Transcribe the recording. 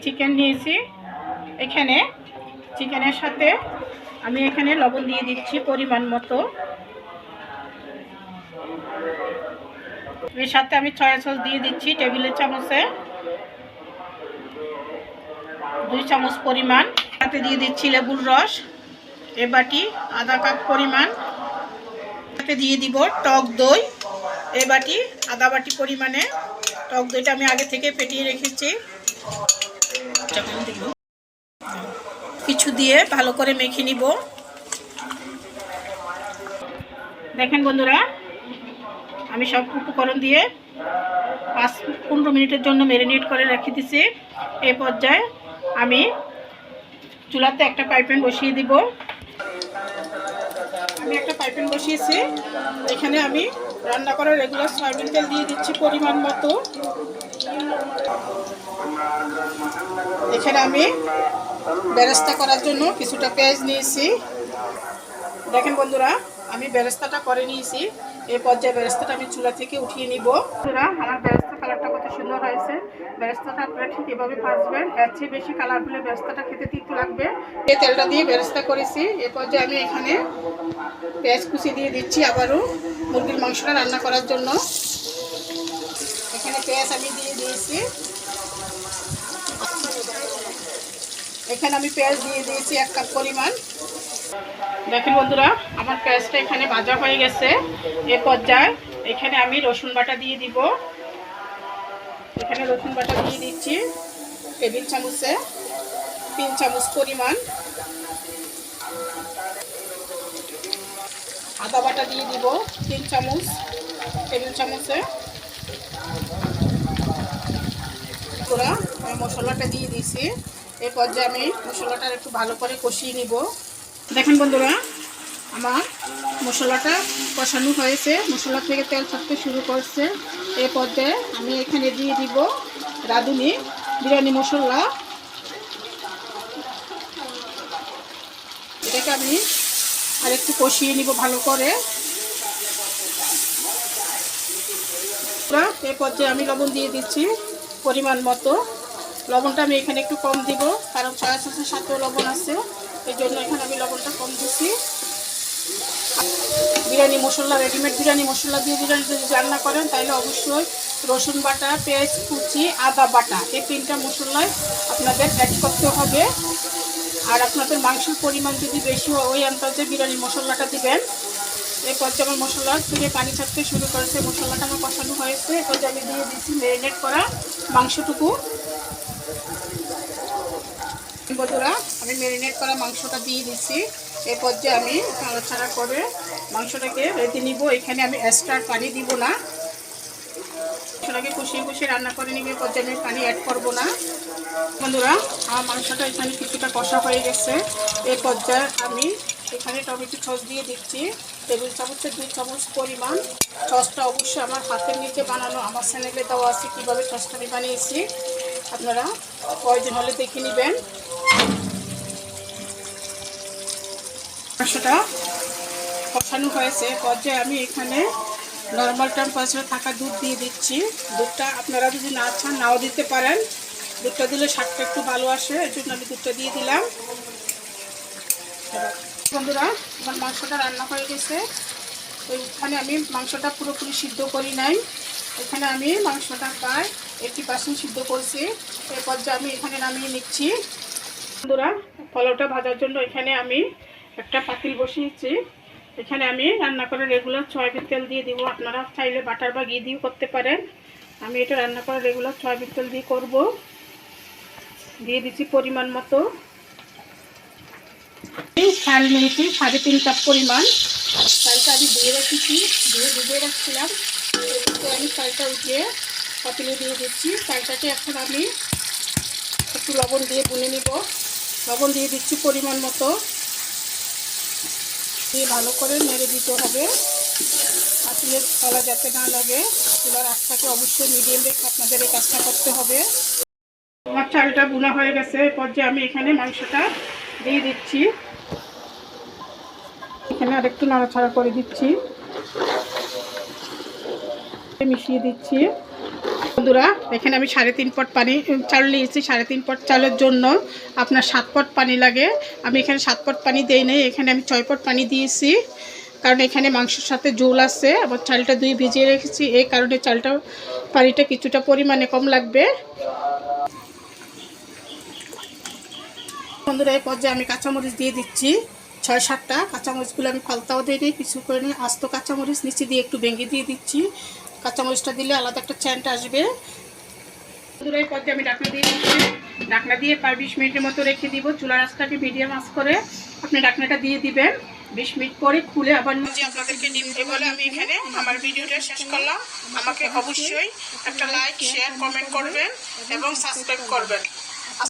Chicken নিয়েছি। এখানে চিকেনের সাথে আমি এখানে লবণ দিয়ে দিচ্ছি পরিমাণ মতো। এর সাথে আমি সয়া সস দিয়ে দিচ্ছি টেবিলের চামচে 2 চামচ পরিমাণ। সাথে দিয়ে দিচ্ছি লেবুর রস এ বাটি আধা কাপ পরিমাণ। সাথে দিয়ে দিব টক দই এ বাটি আধা বাটি পরিমাণে। টক দইটা আমি আগে থেকে ফেটিয়ে রেখেছি। কিছু দিয়ে ভালো করে মেখে নিব। দেখেন বন্ধুরা, আমি সব উপকরণ দিয়ে 5-15 মিনিটের জন্য ম্যারিনেট করে রেখে দিয়েছি। এই পর্যায়ে আমি চুলাতে একটা ফ্রাইপ্যান বসিয়ে দিব। আমি একটা ফ্রাইপ্যান বসিয়েছি। এখানে আমি রান্না করা রেগুলার সয়াবিন তেল দিয়ে দিচ্ছি পরিমাণ মতো। এখানে আমি বেরেস্তা করার জন্য কিছুটা পেঁয়াজ নিয়েছি। দেখেন বন্ধুরা, আমি বেরেস্তাটা করে নিয়েছি। এই পর্যায়ে বেরেস্তাটা আমি চুলা থেকে উঠিয়ে নিব। বন্ধুরা, আমার বেরেস্তা কালারটা কত সুন্দর হয়েছে। বেরেস্তাটা আপনারা ঠিক এভাবে ভাজবেন। এর চেয়ে বেশি কালার হলে বেরেস্তাটা খেতে তিতো লাগবে। এই তেলটা দিয়ে বেরেস্তা করেছি। এই পর্যায়ে আমি এখানে পেঁয়াজ কুচি দিয়ে দিচ্ছি আবারও মুরগির মাংসটা রান্না করার জন্য। এখানে পেঁয়াজ আমি দিয়ে দিয়েছি। এখানে আমি পেঁয়াজ দিয়ে দিয়েছি 1 কাপ পরিমাণ। দেখেন বন্ধুরা, আমার পেঁয়াজটা এখানে ভাজা হয়ে গেছে। এই পর্যায়ে এখানে আমি রসুন বাটা দিয়ে দিব। এখানে রসুন বাটা দিয়ে দিচ্ছি টেবিল চামচে 3 চামচ পরিমাণ। আদা বাটা দিয়ে দিব 3 চামচ টেবিল চামচে। পুরা আমি মশলাটা দিয়ে দিয়েছি। এই পর্যায়ে আমি মশলাটা একটু ভালো করে কষিয়ে নিব। দেখেন বন্ধুরা, আমার মশলাটা কষানো হয়েছে। মশলা থেকে তেল ছাড়তে শুরু করছে। এই পর্যায়ে আমি এখানে দিয়ে দিব রাঁধুনি বিরিয়ানি মশলা। এটাকে আমি আরেকটু কষিয়ে নিব ভালো করে। এই পর্যায়ে আমি লবণ দিয়ে দিচ্ছি পরিমাণ মতো। লবণটা আমি এখানে একটু কম দিব, কারণ সয়া সসের সাথেও লবণ আছে। এই জন্য এখানে আমি লবণটা কম দিচ্ছি। বিরিয়ানি মশলা, রেডিমেড বিরিয়ানি মশলা দিয়ে বিরিয়ানি যদি রান্না করেন তাহলে অবশ্যই রসুন বাটা, পেঁয়াজ কুচি, আদা বাটা এই 3টা মশলায় আপনাদের অ্যাড করতে হবে। আর আপনাদের মাংসের পরিমাণ যদি বেশি হয় ওই আন্দাজে বিরিয়ানি মশলাটা দিবেন। এই পর্যায়ে আমার মশলা থেকে পানি ছাড়তে শুরু করেছে। মশলাটা আমার কষানো হয়েছে। এই পর্যায়ে আমি দিয়ে দিচ্ছি ম্যারিনেট করা মাংসটুকু। বন্ধুরা, আমি ম্যারিনেট করা মাংসটা দিয়ে দিচ্ছি। এই পর্যায়ে আমি নাড়াচাড়া করে মাংসটাকে রেঁধে নিব। এখানে আমি এক্সট্রা পানি দিব না। মাংসটাকে কষিয়ে কষিয়ে রান্না করে নিব। এই পর্যায়ে আমি পানি অ্যাড করব না। বন্ধুরা, আমার মাংসটা এখানে কিছুটা কষা হয়ে গেছে। এই পর্যায়ে আমি এখানে টমেটো সস দিয়ে দিচ্ছি টেবিল চামচের 2 চামচ পরিমাণ। সসটা অবশ্যই আমার হাতের নিচে বানানো, আমার চ্যানেলে দেওয়া আছে কীভাবে সসটা আমি বানিয়েছি। আপনারা প্রয়োজন হলে দেখে নেবেন। মাংসটা কষানো হয়েছে। পর্যায়ে আমি এখানে নর্মাল টেম্পারেচারে থাকা দুধ দিয়ে দিচ্ছি। দুধটা আপনারা যদি না চান নাও দিতে পারেন। দুধটা দিলে স্বাদটা একটু ভালো আসে, এই জন্য আমি দুধটা দিয়ে দিলাম। বন্ধুরা, আমার মাংসটা রান্না হয়ে গেছে। এখানে আমি মাংসটা পুরোপুরি সিদ্ধ করি নাই। এখানে আমি মাংসটা প্রায় 80% সিদ্ধ করছি। এই পর্যায়ে আমি এখানে নামিয়ে নিচ্ছি। বন্ধুরা, পোলাওটা ভাজার জন্য এখানে আমি একটা পাতিল বসিয়েছি। এখানে আমি রান্না করে রেগুলার সয়াবিন তেল দিয়ে দিব। আপনারা চাইলে বাটার বা ঘি দিয়েও করতে পারেন। আমি এটা রান্না করে রেগুলার সয়াবিন তেল দিয়ে করব। দিয়ে দিচ্ছি পরিমাণ মতো। চাল নিয়েছি 3.5 কাপ পরিমাণ। চালটা আমি ধুয়ে রেখেছি, ভিজিয়ে রাখছিলাম। আমি চালটা উঠিয়ে পাতিলে দিয়ে দিচ্ছি। চালটাকে এখন আমি একটু লবণ দিয়ে বুনে নিব। লবণ দিয়ে দিচ্ছি পরিমাণ মতো। দিয়ে ভালো করে নেড়ে দিতে হবে। পাতিলের তলা যাতে না লাগে। চুলার আঁচটাকে অবশ্যই মিডিয়াম রেখে আপনাদের এই কাজটা করতে হবে। আমার চালটা বুনা হয়ে গেছে। এই পর্যায়ে আমি এখানে মাংসটা দিয়ে দিচ্ছি। এখানে আরেকটু নাড়াচাড়া করে দিচ্ছি, মিশিয়ে দিচ্ছি। বন্ধুরা এখানে আমি 3.5 পট পানি চাল নিয়েছি। 3.5 পট চালের জন্য আপনার 7 পট পানি লাগে। আমি এখানে 7 পট পানি দেই নাই, এখানে আমি 6 পট পানি দিয়েছি, কারণ এখানে মাংসের সাথে ঝোল আছে। আবার চালটা 2 ভিজিয়ে রেখেছি, এই কারণে চালটা পানিটা কিছুটা পরিমাণে কম লাগবে। বন্ধুরা এই পর্যায়ে আমি কাঁচামরিচ দিয়ে দিচ্ছি 6-7টা। কাঁচামরিচগুলো আমি ফালতাও দিই নি, কিছু করে নিয়ে আস্ত কাঁচামরিচ নিচে দিয়ে একটু ভেঙে দিয়ে দিচ্ছি। কাঁচামরিচটা দিলে আলাদা একটা সেন্ট আসবে। বন্ধুরা এই পর্যায়ে আমি ঢাকনা দিয়ে দিচ্ছি। ঢাকনা দিয়ে 20 মিনিটের মতো রেখে দিব। চুলার আঁচটাকে মিডিয়াম আঁচ করে আপনি ঢাকনাটা দিয়ে দিবেন। 20 মিনিট পরে খুলে আবার নিজে আপনাদেরকে ডিম দিয়ে বলে আমি এখানে আমার ভিডিওটা শেষ করলাম। আমাকে অবশ্যই একটা লাইক, শেয়ার, কমেন্ট করবেন এবং সাবস্ক্রাইব করবেন।